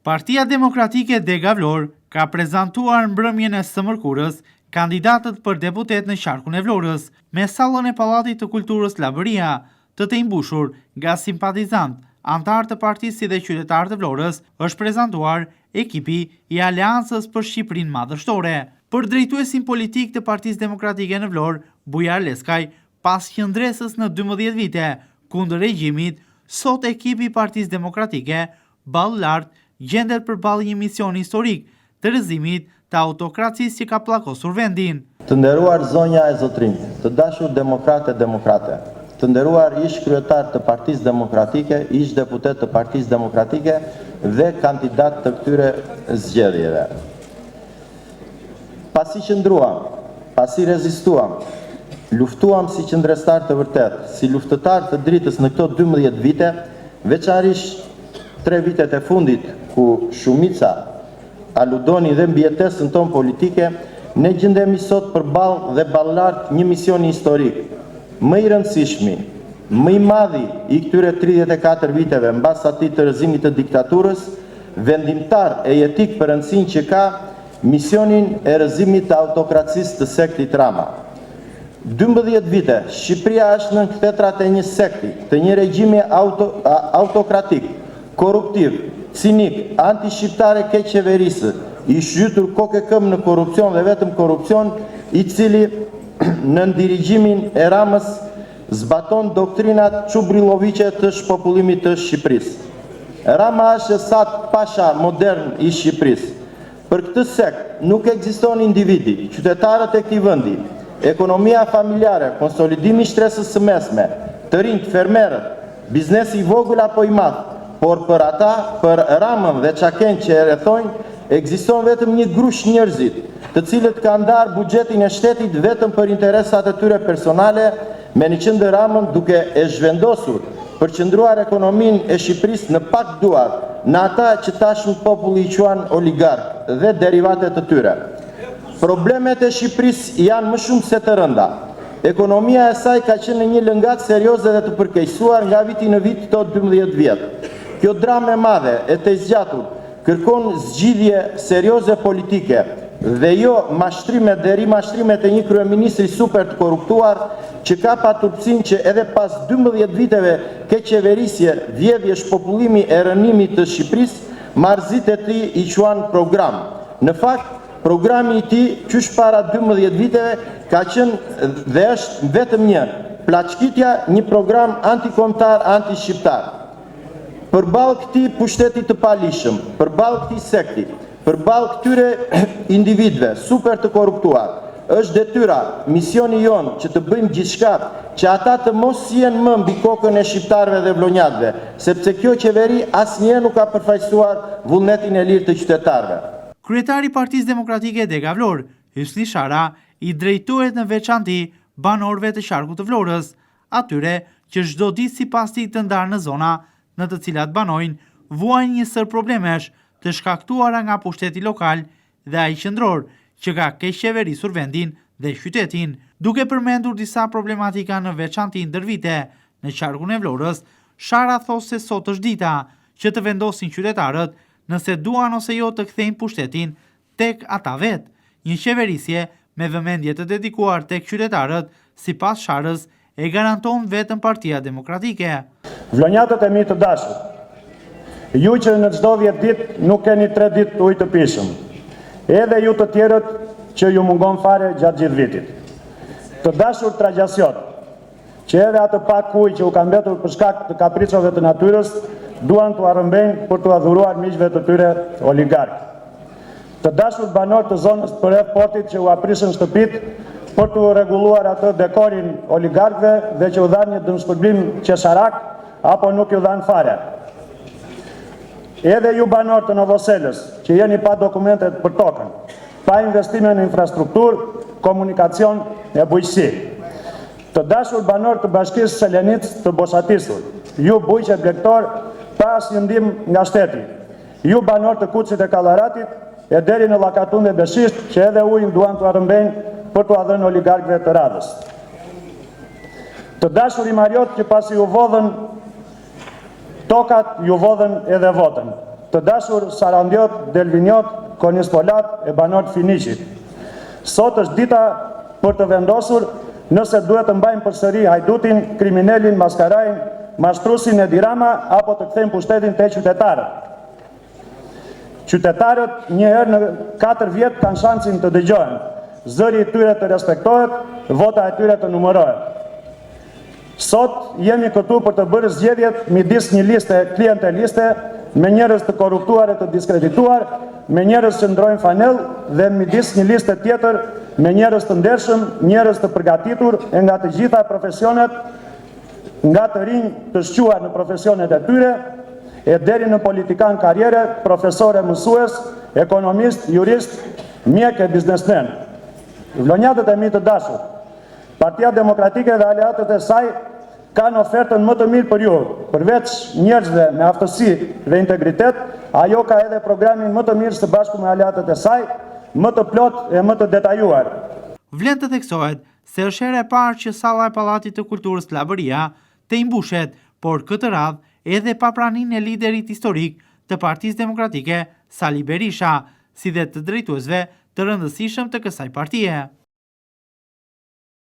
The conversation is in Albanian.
Partia Demokratike Dega Vlorë ka prezantuar mbrëmjen e së mërkurës kandidatët për deputet në qarkun e Vlorës, me sallën e Pallatit të Kulturës Llabëria, të mbushur nga simpatizant, antar të partisë dhe qytetarë të Vlorës, është prezantuar ekipi i Aleancës për Shqipërinë Madhështore. Për drejtuesin politik të Partisë Demokratike në Vlorë, Bujar Leskaj, pas qëndresës në 12 vite kundër regjimit, sot ekipi i Partisë Demokratike ballë lart gjendet përballë një misioni historik të rrëzimit të autokracisë që ka pllakosur vendin. Të nderuar zonja e zotrinj, të dashur demokrate, të nderuar ish kryetar të Partisë Demokratike, ish deputet të Partisë Demokratike dhe kandidat të këtyre zgjedhjeve. Pasi qëndruam, pasi rezistuam, luftuam si qëndrestar të vërtet, si luftëtar të dritës në këto 12 vite, veçanërisht 3 vitet e fundit ku shumica aludoni dhe mbjetesën tonë politike, ne gjendemi sot përballë dhe ballart një misioni historik, më i rëndësishmi, më i madhi i këtyre 34 viteve mbas atij të rrëzimit të diktaturës, vendimtar e jetik për rëndësinë që ka misionin e rrëzimit të autokracisë të sektit Rama. 12 vite, Shqipëria është në kthetrat e një sekti, të një regjimi autokratik, korruptiv, cinik, anti-shqiptare keqeverisë, i shqytur kokë e këmbë në korrupcion dhe vetëm korrupcion, i cili në dirigjimin e Ramës zbaton doktrinat çubriloviqe të shpopullimit të Shqipërisë. Rama është Esad Pasha modern i Shqipërisë. Për këtë sekt nuk ekziston individi, qytetarët e këtij vendi, ekonomia familjare, konsolidimi i shtresës së mesme, të rinjt, fermerët, biznesi i vogël apo i madh, por për ata, për Ramën dhe çaken që e rrethojnë, ekziston vetëm një grush njerëzit, të cilët kanë ndarë buxhetin e shtetit vetëm për interesat e tyre personale, me një qendër Ramën duke e zhvendosur për qëndruar ekonominë e Shqipërisë në pak duar, në ata që tashmë populli i quan oligark dhe derivatet të tyre. Problemet e Shqipërisë janë më shumë se të rënda. Ekonomia e saj ka qenë në një lëngat serioze dhe të përkeqësuar nga viti në vit këto 12 vjet. Kjo dramë e madhe e të zgjatur kërkon zgjidhje serioze politike dhe jo mashtrimet dhe rimashtrimet e një kryeministri super të korruptuar që ka paturpsinë që edhe pas 12 viteve keqeverisje, vjedhje, shpopullimi e rënimit të Shqipërisë, marrëzit e tij i quan program. Në fakt, programi i tij qysh para 12 viteve ka qenë dhe është vetëm një plaçkitja, një program antikombëtar, anti-shqiptar. Përballë këtij pushteti të palishëm, përballë këtij sekti, përballë këtyre individëve super të korruptuar, është detyra, misioni jonë që të bëjmë gjithçka që ata të mos jenë më mbi kokën e shqiptarëve dhe vlonjatëve, sepse kjo qeveri asnjëherë nuk ka përfaqësuar vullnetin e lirë të qytetarëve. Kryetari i Partisë Demokratike Dega Vlorë, Hysni Shara, i drejtohet në veçanti banorëve të qarkut të Vlorës, atyre që çdo ditë sipas tij të ndarë në zona në të cilat banojnë, vuajnë një sër problemesh të shkaktuara nga pushteti lokal dhe ai qendror, që ka keqeverisur vendin dhe qytetin, duke përmendur disa problematika në veçanti ndër vite. Në qarkun e Vlorës, Shara thosë se sot është dita që të vendosin qytetarët nëse duan ose jo të kthejnë pushtetin tek ata vetë. Një qeverisje me vëmendje të dedikuar tek qytetarët, sipas Sharës, e garanton vetëm Partia Demokratike. Vlonjatët e mi të dashur, ju që në çdo 10 ditë nuk keni 3 ditë ujë të pishëm, edhe ju të tjerët që ju mungon fare gjatë gjithë vitit. Të dashur tragjasiot, që edhe atë pak ujë që u ka mbetur për shkak të kapricove të natyrës, duan të arrëmbejnë për të adhuruar miqve të tyre oligark. Të dashur banor të zonës përreth portit që u aprishën shtëpit për të rregulluar atë dekorin oligarkëve dhe që u dhanë një dëmshpërblim qesharak apo nuk ju dhanë fare. Edhe ju banor të Novoselës, që jeni pa dokumentet për tokën, pa investime në infrastrukturë, komunikacion e bujqësi. Të dashur banor të Bashkisë Selenic të boshatisur, ju bujqe blegtor pa asnjë ndihmë nga shteti, ju banor të Kuçit e Kallaratit e deri në Llakatun dhe Beshisht, që edhe ujin duan të arrëmbejnë për të dhënë oligarkëve të radhës. Të dashur i Mariot që pasi ju vodhën tokat, ju vodhën edhe votën. të dashur Sarandiot, Delviniot, Konispolat e banorët Finiqit. Sot është dita për të vendosur nëse duhet të mbajmë përsëri hajdutin, kriminelin, maskarajin, mashtrusin e Dirama apo të kthejmë pushtetin te qytetarët. Qytetarët një herë në 4 vjet kanë shansin të dëgjohen, zëri i tyre të respektohet, vota e tyre të numërohet. Sot jemi këtu për të bërë zgjedhjet midis një liste klienteliste me njerëz të korruptuar e të diskredituar, me njerëz që ndrojnë fanell dhe midis një liste tjetër me njerëz të ndershëm, njerëz të përgatitur e nga të gjitha profesionet, nga të rinj të shquar në profesionet e tyre, e deri në politikan karriere, profesor e mësues, ekonomist, jurist, mjek e biznesmen. Vlonjatët e mi të dashur, Partia Demokratike dhe aleatët e saj kanë ofertën më të mirë për ju. Përveç njerëzve me aftësi dhe integritet, ajo ka edhe programin më të mirë së bashku me aleatët e saj, më të plot e më të detajuar. Vlen të theksohet se është hera e parë që salla e Pallatit të Kulturës Llabëria të imbushet, por këtë radhë edhe pa praninë e liderit historik të Partisë Demokratike Sali Berisha, si dhe të drejtuesve të rëndësishëm të kësaj partie.